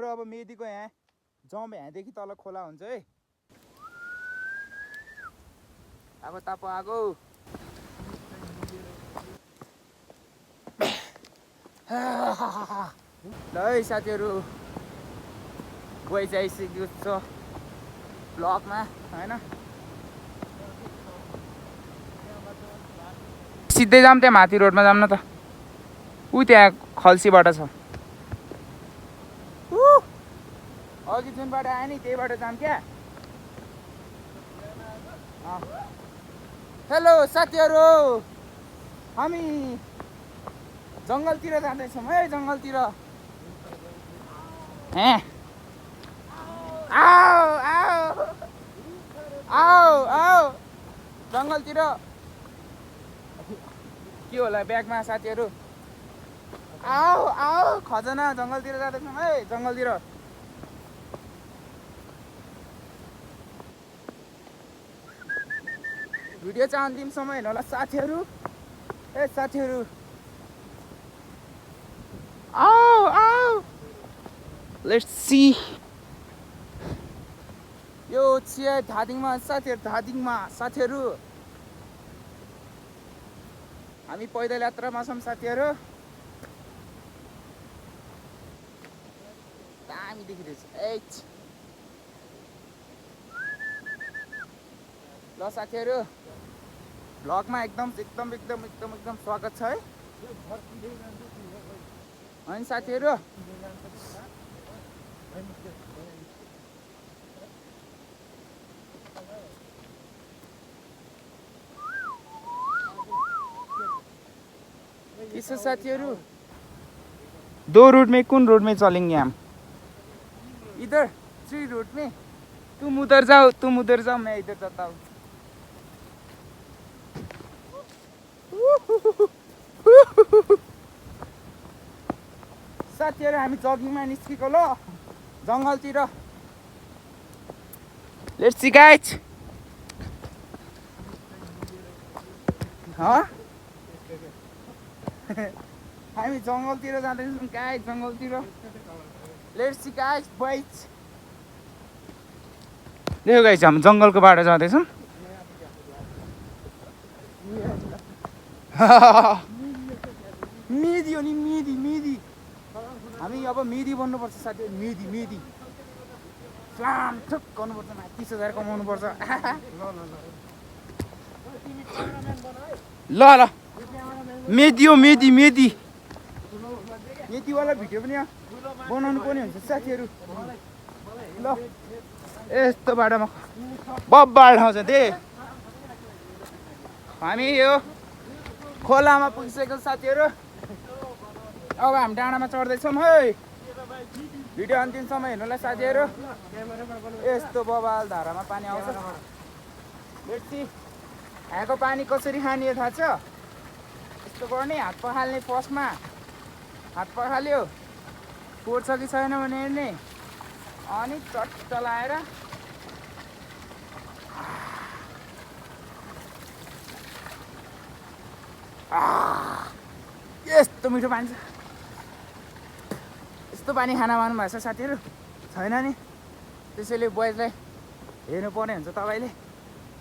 अब मेदीको यहाँ जम यहाँदेखि तल खोला हुन्छ है। आगो ताप आगो। ल है साथीहरू गइसकेको छ ब्लकमा होइन। सिधै जाऊँ त्यहाँ माथि रोडमा जाऊँ न त। ऊ त्यहाँ खल्सीबाट छ। अघि जुन बाटो आयो नि त्यही बाटो जाऊँ क्या। हेलो साथीहरू हामी जङ्गलतिर जाँदैछौँ है। जङ्गलतिर आओ आओ आओ आओ जङ्गलतिर के होला ब्यागमा साथीहरू। आओ आओ खजना जङ्गलतिर जाँदैछौँ है। जङ्गलतिर भिडियो चाहिँ अन्तिमसम्म हेर्नु होला साथीहरू। ए साथीहरू आओ आओ लेट्स सी। यो चिया धादिङमा साथीहरू। धादिङमा साथीहरू हामी पैदल यात्रामा छौँ साथीहरू। दामी देखिरहेछ। ल साथीहरू भ्लगमा एकदम स्वागत छ है। होइन साथीहरू किसो साथीहरू दो रूट में कौन रोड में चलेंगे हम? इधर 3 रूट में। तुम उधर जाओ मैं इधर जाता हूँ। साथीहरू हामी जगिङमा निस्केको ल जङ्गलतिर। Let's see guys. हामी जङ्गलतिर जाँदैछौँ गाइज। जङ्गलतिर लेट्स सी गाइज बाइज। देखो गाइज हामी जङ्गलको बाटो जाँदैछौँ। मेदी हो नि मेदी। हामी अब मेदी बन्नुपर्छ साथीहरू। मेदी फ्लाम ठुक गर्नुपर्छ। 30,000 कमाउनु पर्छ। ल मेदी हो मेदीवाला भिडियो पनि बनाउनु पर्ने हुन्छ साथीहरू। ल यस्तो बाटोमा बब्बाल ठाउँ छ दे। हामी यो खोलामा पुगिसकेको साथीहरू। अब हामी डाँडामा चढ्दैछौँ है। भिडियो अन्तिमसम्म हेर्नुलाई साथीहरू। यस्तो बबाल धारामा पानी आउँछ। बेसी यहाँको पानी कसरी खाने थाहा छ? यस्तो गर्ने हात पखाल्ने। फर्स्टमा हात पखाल्यो कोर्छ कि छैन भने हेर्ने अनि चट्ट लाएर यस्तो मिठो पानी छ। यस्तो पानी खाना मान्नु भएको छ साथीहरू? छैन नि। त्यसैले बोइजलाई हेर्नुपर्ने हुन्छ। तपाईँले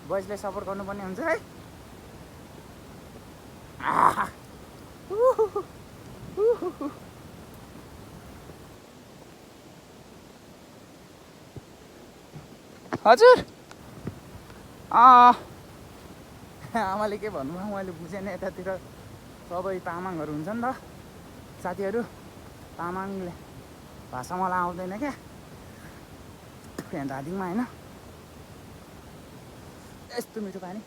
बोइजलाई सपोर्ट गर्नुपर्ने हुन्छ है। हजुर आमाले के भन्नुभयो मैले बुझेन। यतातिर सबै तामाङहरू हुन्छ नि त साथीहरू। तामाङले भाषा मलाई आउँदैन क्या यहाँ धादिङमा होइन। यस्तो मिठो पानी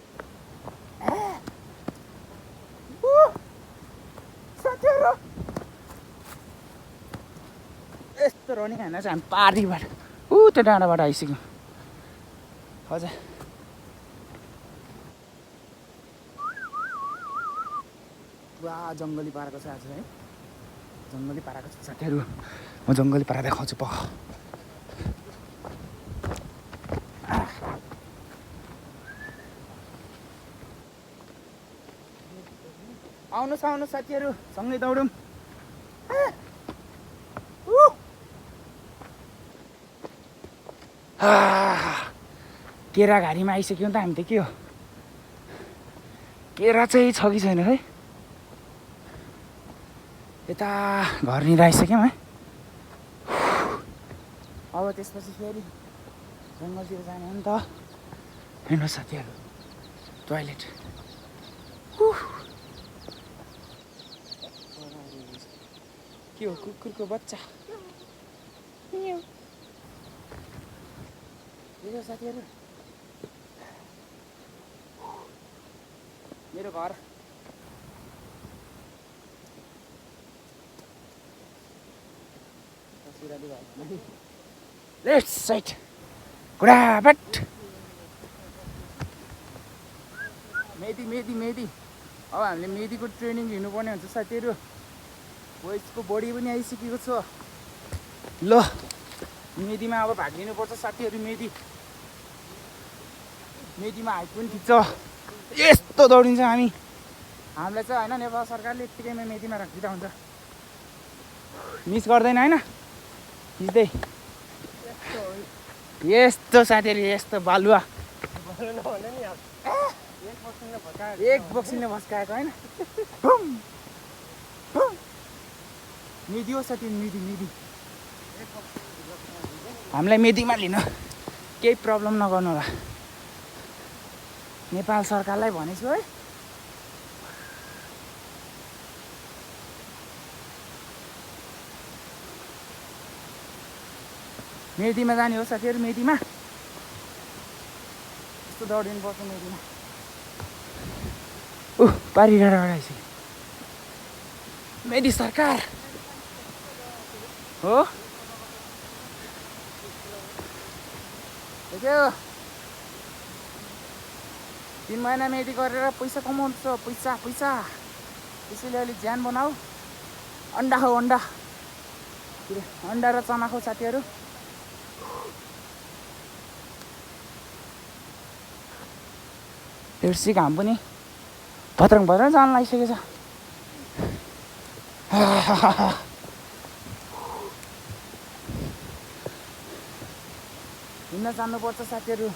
साथीहरू। यस्तो रनिङ हान्न चाहिँ हामी पारीबाट त्यो डाँडाबाट आइसक्यौँ। हजुर वा जङ्गली पाराको छ आज है। जङ्गली पाराको छ साथीहरू। म जङ्गली पारा देखाउँछु प। आउनुहोस् साथीहरू सँगै दौडौँ। केरा घारीमा आइसक्यौँ त हामी त के हो केरा चाहिँ छ कि छैन है यता घरनिर आइसक्यौँ है अब त्यसपछि फेरि जङ्गलतिर जाने हो नि त हेर्नु साथीहरू टोयलेट के हो कुकुरको बच्चा साथीहरू मेरो घर लेफ्ट साइड गुडाबट मेदी मेदी मेदी अब हामीले मेदीको ट्रेनिङ लिनुपर्ने हुन्छ साथीहरू बोइसको बडी पनि आइसकेको छ ल मेदीमा अब भाग लिनुपर्छ साथीहरू मेदीमा हाइट पनि खिच्छ यस्तो दौडिन्छ हामीलाई चाहिँ होइन नेपाल सरकारले यत्तिकैमा मेदीमा राखिदिँदा हुन्छ मिस गर्दैन होइन खिच्दै यस्तो साथीहरू यस्तो बालुवा एक बक्सिनले भस्काएको होइन मेदी हो साथी मेदी हामीलाई मेदीमा लिन केही प्रब्लम नगर्नु होला नेपाल सरकारलाई भनेछु है मेदीमा जाने हो साथीहरू मेदीमा यस्तो दौडिनु पर्छ मेदीमा पारी डाँडाबाट आइसक्यो मेदी सरकार हो देख्यो 3 महिना मेदी गरेर पैसा कमाउँछ पैसा त्यसैले अलिक ज्यान बनाऊ अन्डा खाऊ अन्डा र चना खाऊ साथीहरू तेर्सी घाम पनि भत्रङ जान लागिसकेको छ हिँड्न जानुपर्छ साथीहरू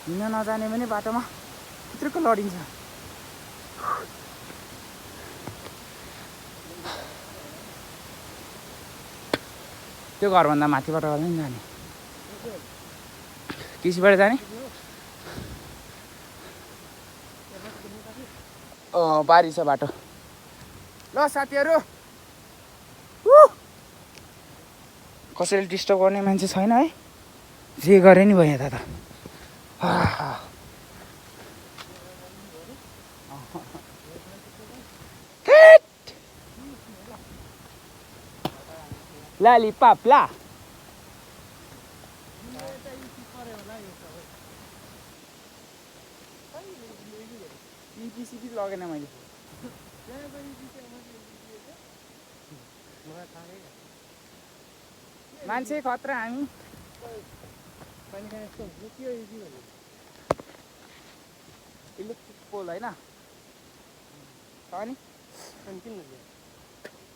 हिँड्न नजाने भने बाटोमा भित्रको लडिन्छ त्यो घरभन्दा माथिबाट होला नि जाने किसीबाट जाने बारी छ बाटो ल साथीहरू कसैले डिस्टर्ब गर्ने मान्छे छैन है जे गरे नि भयो यता त लालिपाप ला सिपी लगेन मैले मान्छे खतरा हामी इलेक्ट्रिक पोल होइन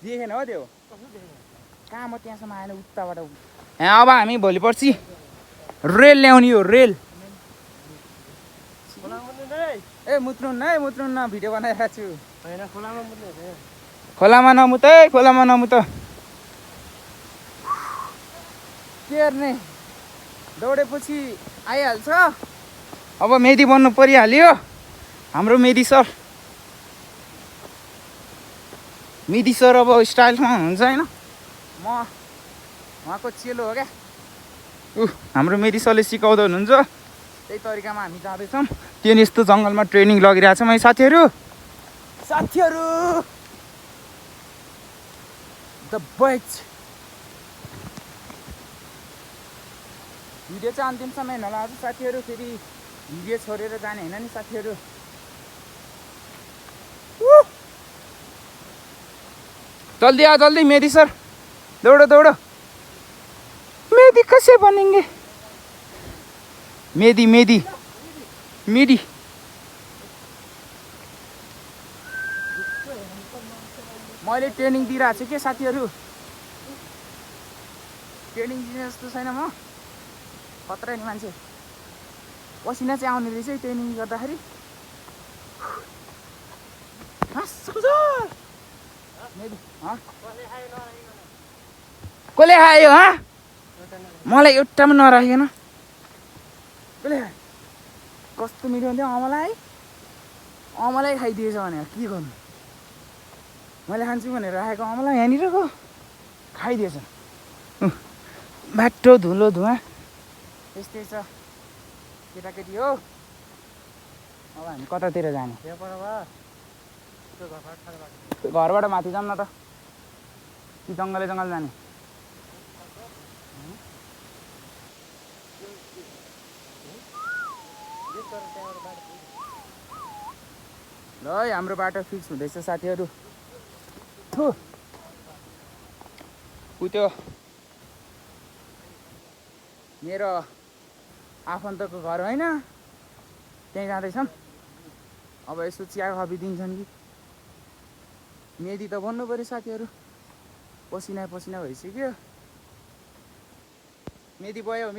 देखेन हो त्यो कहाँ म त्यहाँसम्म आएन उताबाट यहाँ अब हामी भोलि पर्सि रेल ल्याउने हो रेल ए मुत्नुहुन्न भिडियो बनाइरहेको छु खोलामा नमुत है खोलामा नमुत के गर्ने दौडेपछि आइहाल्छ अब मेदी बन्नु परिहाल्यो हाम्रो मेदी सर अब स्टाइलमा हुनुहुन्छ होइन म उहाँको चेलो हो क्या हाम्रो मेदी सरले सिकाउँदै हुनुहुन्छ त्यही तरिकामा हामी जाँदैछौँ त्यो नि यस्तो जङ्गलमा ट्रेनिङ लगिरहेको छौँ है साथीहरू द बाइक भिडियो चाहिँ अन्तिमसम्म हेर्नु होला हजुर साथीहरू फेरि भिडियो छोडेर जाने होइन नि साथीहरू जल्दी मेदी सर दौड़ो मेदी कैसे बनेंगे मेदी मैले ट्रेनिङ दिइरहेको छु के साथीहरू ट्रेनिङ दिने जस्तो छैन म खतरा नि मान्छे पसिना चाहिँ आउने रहेछ है ट्रेनिङ गर्दाखेरि कसले खायो मलाई एउटा पनि नराखेन कसले खायो कस्तो मिठो हुन्थ्यो अमलाई खाइदिएछ भने के गर्नु मैले खान्छु भनेर राखेको अमला यहाँनिरको खाइदिएछ बाटो धुलो धुवा यस्तै छ केटाकेटी हो अब हामी कतातिर जाने घरबाट माथि जाऊँ न त कि जङ्गल जाने ल हाम्रो बाटो फिक्स हुँदैछ साथीहरू त्यो मेरो आफन्तको घर होइन त्यहीँ जाँदैछौँ अब यसो चिया कफी दिन्छन् कि मेदी त बन्नु पऱ्यो साथीहरू पसिना भइसक्यो मेदी बोयो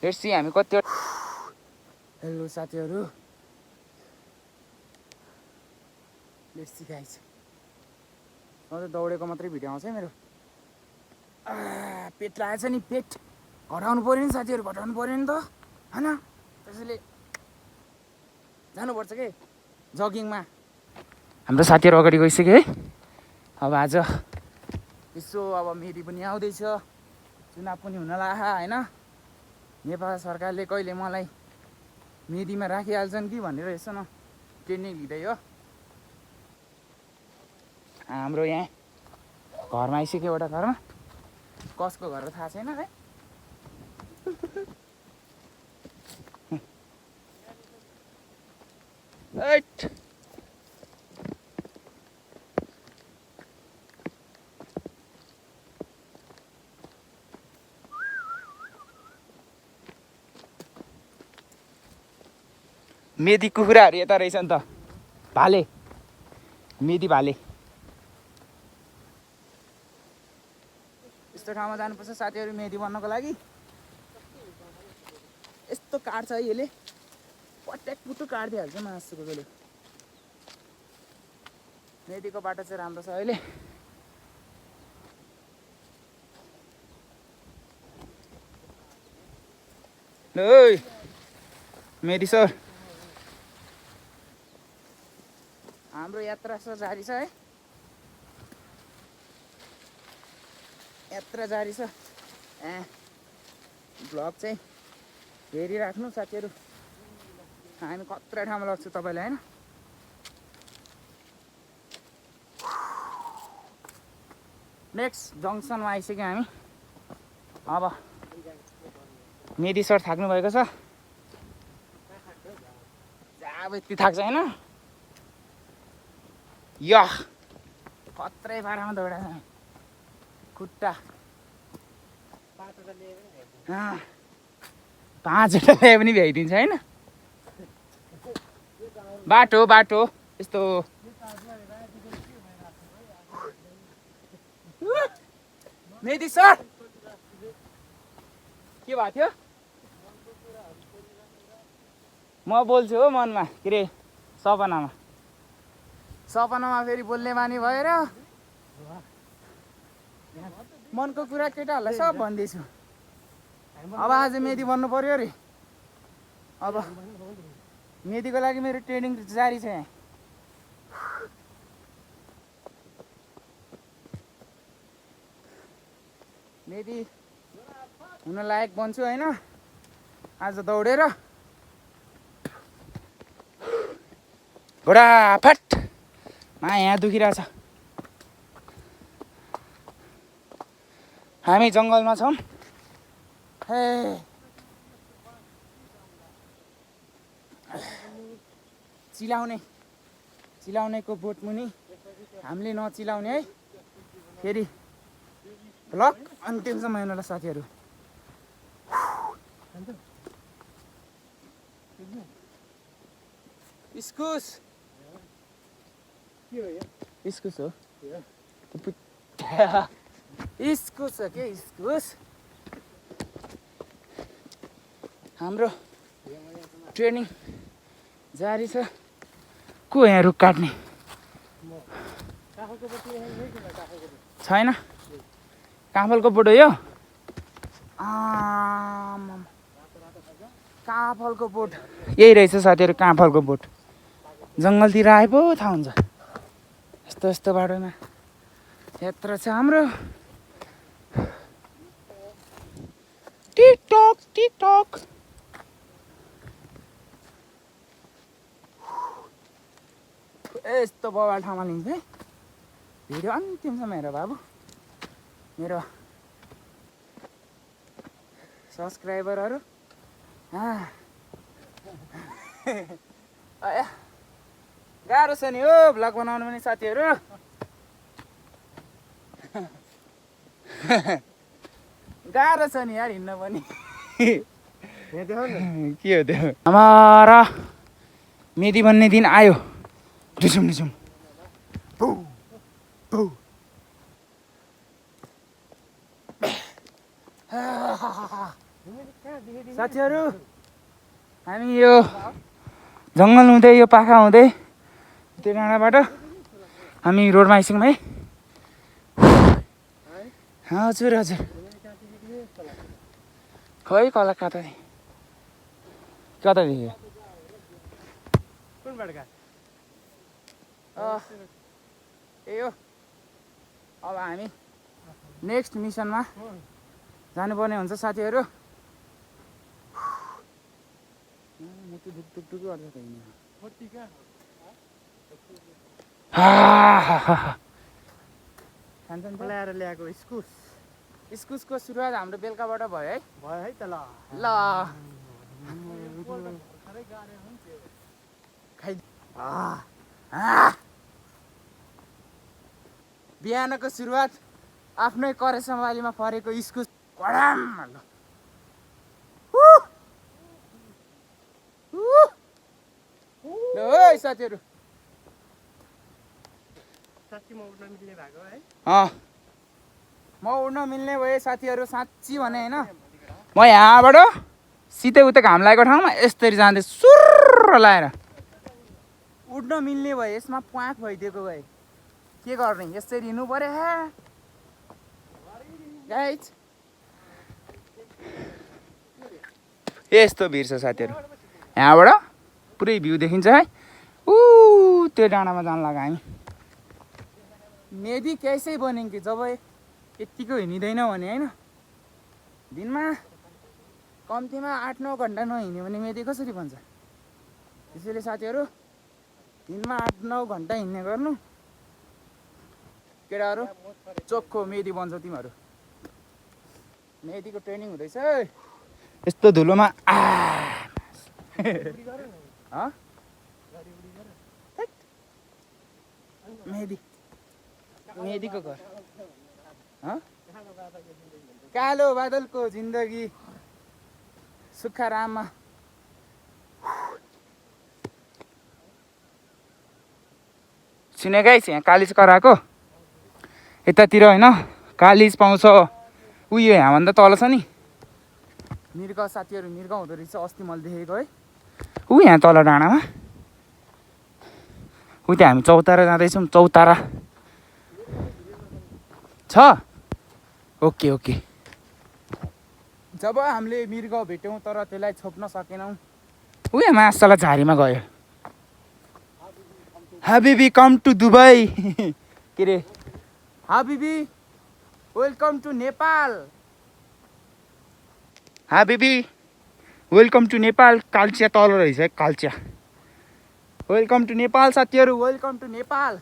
हेर्सी हामी कति हेलो साथीहरू लेट्सी गाइस म त दौडेको मात्रै भिडियो आउँछ है मेरो पेट लागेछ नि पेट घटाउनु पऱ्यो नि साथीहरू घटाउनु पऱ्यो नि त होइन त्यसैले जानुपर्छ के जगिङमा हाम्रो साथीहरू अगाडि गइसक्यो है अब आज यसो अब मेदी पनि आउँदैछ चुनाव पनि हुन लाग्यो होइन नेपाल सरकारले कहिले मलाई मेदीमा राखिहाल्छन् कि भनेर यसो न ट्रेनिङ लिँदै हो हाम्रो यहाँ घरमा आइसक्यो एउटा घरमा कसको घर थाहा छैन है मेदी कुखुराहरू यता रहेछ नि त भाले मेदी भाले यस्तो ठाउँमा जानुपर्छ साथीहरू मेदी बन्नको लागि यस्तो काट्छ है यसले पट्याक पुटु काटिदिइहाल्छ मासुको जसले मेदीको बाटो चाहिँ राम्रो छ अहिले ल मेदी सर हाम्रो यात्रा जारी छ है यात्रा जारी छ भ्लग चाहिँ हेरिराख्नु साथीहरू हामी कत्रा ठाउँमा लग्छु तपाईँलाई होइन नेक्स्ट जङ्सनमा आइसक्यो हामी अब मेदी सर थाक्नु भएको छ अब यति थाक्छ होइन या कत्रै पारामा दौडाछ खुट्टा 5वटा ल्याए पनि भ्याइदिन्छ होइन बाटो यस्तो मेदी सर के भएको थियो म बोल्छु हो मनमा के अरे सपनामा फेरि बोल्ने बानी भएर मनको कुरा केटाहरूलाई सब भन्दैछु अब आज मेदी बन्नु पर्यो अरे अब मेदीको लागि मेरो ट्रेनिङ जारी छ यहाँ मेदी हुन लायक बन्छु होइन आज दौडेर घोडा फट यहाँ दुखिरहेछ हामी जङ्गलमा छौँ हे चिलाउनेको बोट मुनि हामीले नचिलाउने है फेरि भ्लग अन्तिमसम्म हेर्नुहोला साथीहरू इस्कुस हो इस्कुस हो के इस्कुस हाम्रो ट्रेनिङ जारी छ को यहाँ रुख काट्ने छैन काफलको बोट हो यो काफलको बोट यही रहेछ साथीहरू काफलको बोट जङ्गलतिर आए पो थाहा हुन्छ यस्तो यस्तो बाटोमा यात्रा छ हाम्रो टिकटक टिकटक यस्तो बवाल ठाउँमा लिन्छ है भिडियो अन्तिमसम्म हेर बाबु मेरो सब्सक्राइबरहरू गाह्रो छ नि हो भ्लग बनाउनु पनि साथीहरू गाह्रो छ नि यार हिँड्न पनि के हो त्यो हमारा मेदी बन्ने दिन आयो डिसुम डिसुम साथीहरू हामी यो जङ्गल हुँदै यो पाखा हुँदै त्यो डाँडाबाट हामी रोडमा आइसक्यौँ है हजुर हजुर खै कला कतादेखि ए हो अब हामी नेक्स्ट मिसनमा जानुपर्ने हुन्छ साथीहरू ल्याएको इस्कुस इस्कुसको सुरुवात हाम्रो बेलुकाबाट भयो है त ल ल बिहानको सुरुवात आफ्नै करे सम्हालीमा फरेको इस्कुस कडाम ल साथीहरू म उड्न मिल्ने भए साथीहरू साँच्ची भने होइन म यहाँबाट सिधै उता घाम लागेको ठाउँमा यस्तरी जाँदै सुर्र लाएर उड्न मिल्ने भए यसमा प्वाक भइदिएको भए के गर्ने यसरी हिँड्नु पर्यो गाइज यस्तो भिर छ साथीहरू यहाँबाट पुरै भ्यू देखिन्छ है त्यो डाँडामा जान लाग्यो हामी मेदी कैसै बनेको जब यत्तिको हिँडिँदैन भने होइन दिनमा कम्तीमा 8-9 घन्टा नहिँड्यो भने मेदी कसरी बन्छ त्यसैले साथीहरू दिनमा 8-9 घन्टा हिँड्ने गर्नु केटाहरू चोखो मेदी बन्छ तिमीहरू मेदीको ट्रेनिङ हुँदैछ यस्तो धुलोमा मेदीको घर कालो बादलको जिन्दगी सुक्खाराममा सुनेकै यहाँ कालिज कराएको यतातिर होइन कालिज पाउँछ उयो यहाँभन्दा तल छ नि मृग साथीहरू मृग हुँदो रहेछ अस्ति मैले देखेको है यहाँ तल डाँडामा त्यहाँ हामी चौतारा जाँदैछौँ चौतारा छ ओके ओके जब हामीले मृग भेट्यौँ तर त्यसलाई छोप्न सकेनौँ यहाँ मासला झारीमा गयो हाबिबी कम टु दुबई के अरे हाबिबी वेलकम टु नेपाल हाबिबी वेलकम टु नेपाल काल्चिया तल रहेछ है काल्चिया वेलकम टु नेपाल साथीहरू वेलकम टु नेपाल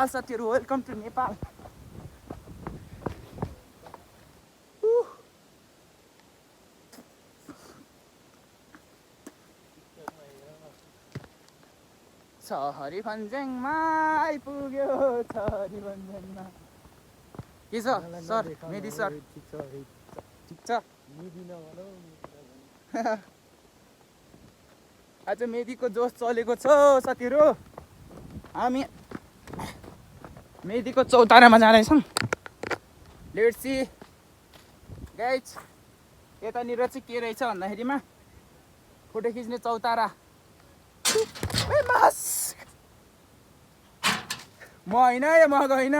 साथीहरू वेलकम टु नेपाल छहरी फन्ज्याङमा आइपुग्यो छहरी फन्ज्याङमा के छ सर मेदी सर ठिक छ आज मेदीको जोस चलेको छ साथीहरू हामी मेदीको चौतारामा जाँदैछौँ लेट्स सी गाइज यतानिर चाहिँ के रहेछ भन्दाखेरिमा फोटो खिच्ने चौतारा म होइन यो मग होइन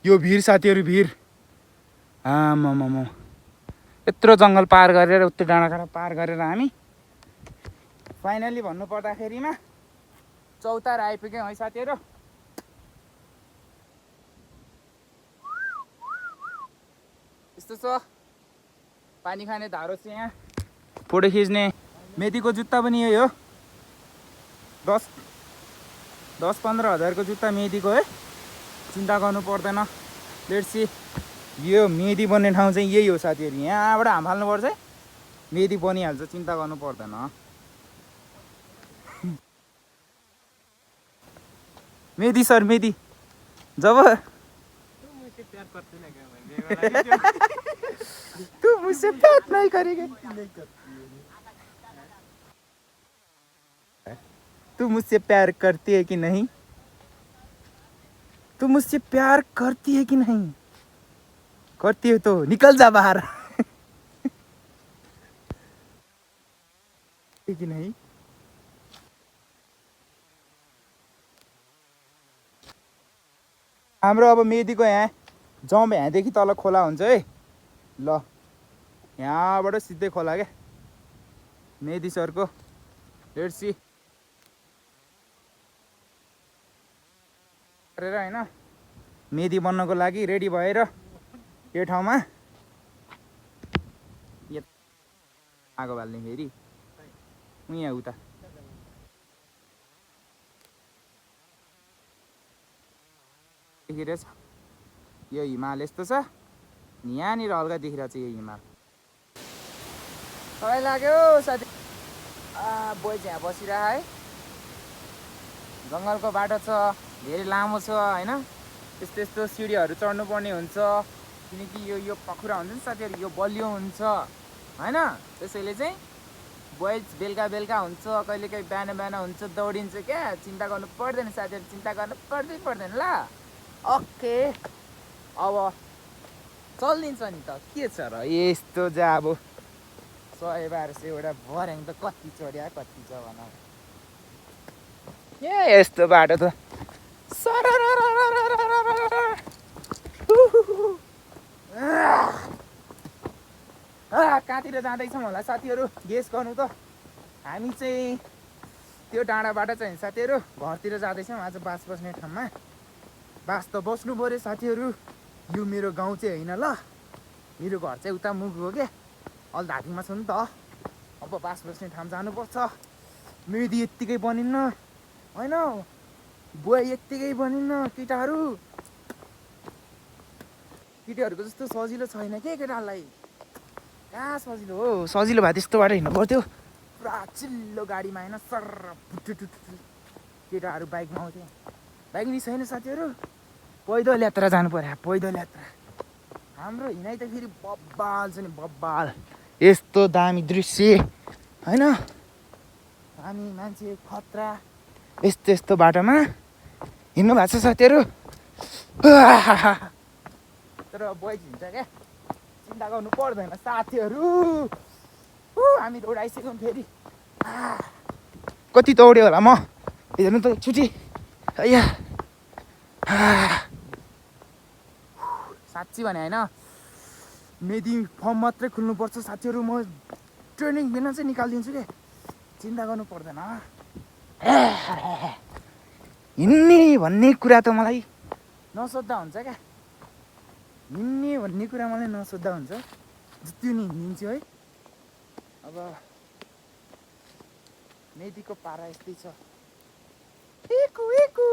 यो भिर साथीहरू भिर आमामामा यत्रो जङ्गल पार गरेर उत्ति डाँडाकाँडा पार गरेर हामी फाइनली भन्नु पर्दाखेरिमा चौतारा आइपुग्यौँ है साथीहरू यस्तो छ पानी खाने धारो छ यहाँ फोटो खिच्ने मेदीको जुत्ता पनि यही हो 10-15 हजारको जुत्ता मेदीको है चिन्ता गर्नु पर्दैन लेट्स सी यो मेदी बन्ने ठाउँ चाहिँ यही हो साथीहरू यहाँबाट हाम्फाल्नुपर्छ है मेदी बनिहाल्छ चिन्ता गर्नु पर्दैन मेदी सर मेदी जब तू मुझसे प्यार नहीं करेगी तू मुझसे प्यार करती है कि नहीं तू मुझसे प्यार करती है कि नहीं करती है तो निकल जा बाहर कि नहीं हाम्रो अब मेदीको यहाँ जम्प यहाँदेखि तल खोला हुन्छ है ल यहाँबाट सिधै खोला क्या मेदी सरको लेट्स सी गरेर होइन मेदी बन्नको लागि रेडी भएर यो ठाउँमा आगो बाल्ने फेरि यहाँ उता देखिरहेछ यो हिमाल यस्तो छ यहाँनिर हल्का देखिरहेछ यो हिमाल तपाईँ लाग्यो साथी बोय चाहिँ बसिरह है जङ्गलको बाटो छ धेरै लामो छ होइन यस्तो यस्तो सिँढीहरू चढ्नु पर्ने हुन्छ किनकि यो पखुरा हुन्छ नि साथीहरू यो बलियो हुन्छ होइन त्यसैले चाहिँ बोइज बेलुका बेलुका हुन्छ कहिलेकाहीँ बिहान बिहान हुन्छ दौडिन्छ क्या चिन्ता गर्नु पर्दैन साथीहरू चिन्ता गर्नु पर्दैन ल ओके अब चलिदिन्छ नि त के छ र यस्तो चाहिँ अब 100-1200 भर्याङ त कति चढ्या कति छ भन ए यस्तो बाटो त कहाँतिर जाँदैछौँ होला साथीहरू गेस गर्नु त हामी चाहिँ त्यो डाँडाबाट चाहिँ साथीहरू घरतिर जाँदैछौँ आज बास बस्ने ठाउँमा बास त बस्नु पऱ्यो साथीहरू यो मेरो गाउँ चाहिँ होइन ल मेरो घर चाहिँ उता मुख हो क्या अल्धाटीमा छ नि त अब बास बस्ने ठाउँ जानुपर्छ मेदी यत्तिकै बनिन्न होइन बोय यत्तिकै बनिन्न केटाहरूको जस्तो सजिलो छैन के केटाहरूलाई कहाँ सजिलो हो सजिलो भए त्यस्तोबाट हिँड्नु पर्थ्यो पुरा चिल्लो गाडीमा होइन सर केटाहरू बाइकमा आउँथ्यो बाइक नि छैन साथीहरू पैदल यात्रा जानु पर्यो पैदल यात्रा हाम्रो हिँडाइ त फेरि बब्बाल छ नि बब्बाल यस्तो दामी दृश्य होइन हामी मान्छे खतरा यस्तो यस्तो बाटोमा हिँड्नु भएको छ साथीहरू तर बोइज हिँड्छ क्या चिन्ता गर्नु पर्दैन साथीहरू हामी दौडाइसक्यौँ फेरि कति दौड्यो होला म हेर्नु त एकचोटि साँच्ची भने होइन मेदी फर्म मात्रै खुल्नुपर्छ साथीहरू म ट्रेनिङ बिना चाहिँ निकालिदिन्छु क्या चिन्ता गर्नु पर्दैन हिँड्ने भन्ने कुरा त मलाई नसोद्धा हुन्छ क्या हिँड्ने भन्ने कुरा मलाई नसोद्धा हुन्छ त्यो नि हिँडिन्छु है अब मेदीको पारा यस्तै छ एकु एकु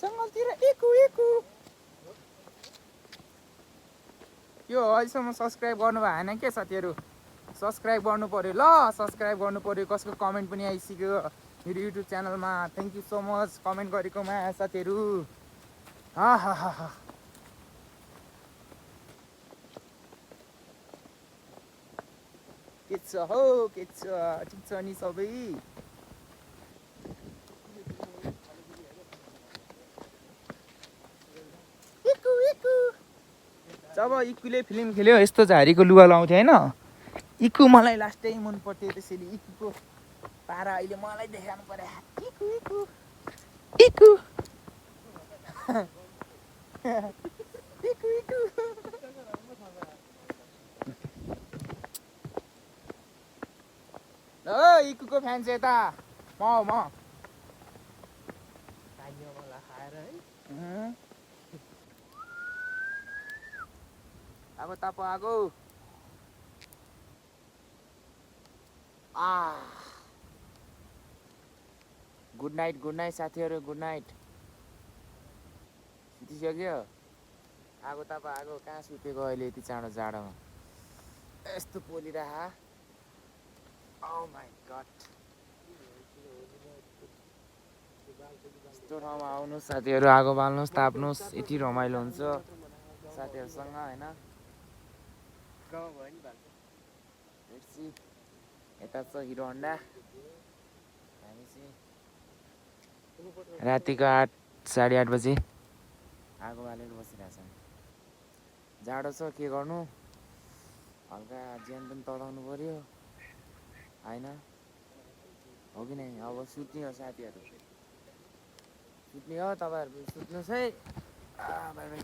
जङ्गलतिर एकु एकु यो अहिलेसम्म सब्सक्राइब गर्नु भएन के साथीहरू सब्सक्राइब गर्नु पऱ्यो ल सब्सक्राइब गर्नु पऱ्यो कसको कमेन्ट पनि आइसक्यो मेरो युट्युब च्यानलमा thank you so much comment गरेकोमा साथीहरू के छ हौ के छ ठिक छ नि सबै जब इक्कुले फिल्म खेल्यो यस्तो झारीको लुगा लाउँथ्यो होइन इक्कु मलाई लास्टै मन पर्थ्यो त्यसरी इक्कुको पारा अहिले मलाई देखाउनु पर्यो इक्कु इक्कु इक्कु इक्कु इक्कु ल इक्कुको फ्यान्स यता म मलाई खाएर है आगो ताप आगो गुड नाइट साथीहरू गुड नाइट सुतिसक्यो आगो ताप आगो कहाँ सुतेको अहिले यति चाँडो जाडोमा यस्तो पोलिरह Oh my god यस्तो ठाउँमा आउनुहोस् साथीहरू आगो बाल्नुहोस् ताप्नुहोस् यति रमाइलो हुन्छ साथीहरूसँग होइन यता छ हिरो हन्डा हामी चाहिँ रातिको 8:30 बजे आगो बालेर बसिरहेछौँ जाडो छ के गर्नु हल्का ज्यान पनि तताउनु पर्यो होइन हो कि नै अब सुत्ने हो साथीहरू सुत्ने हो तपाईँहरू सुत्नुहोस् है बाई बाई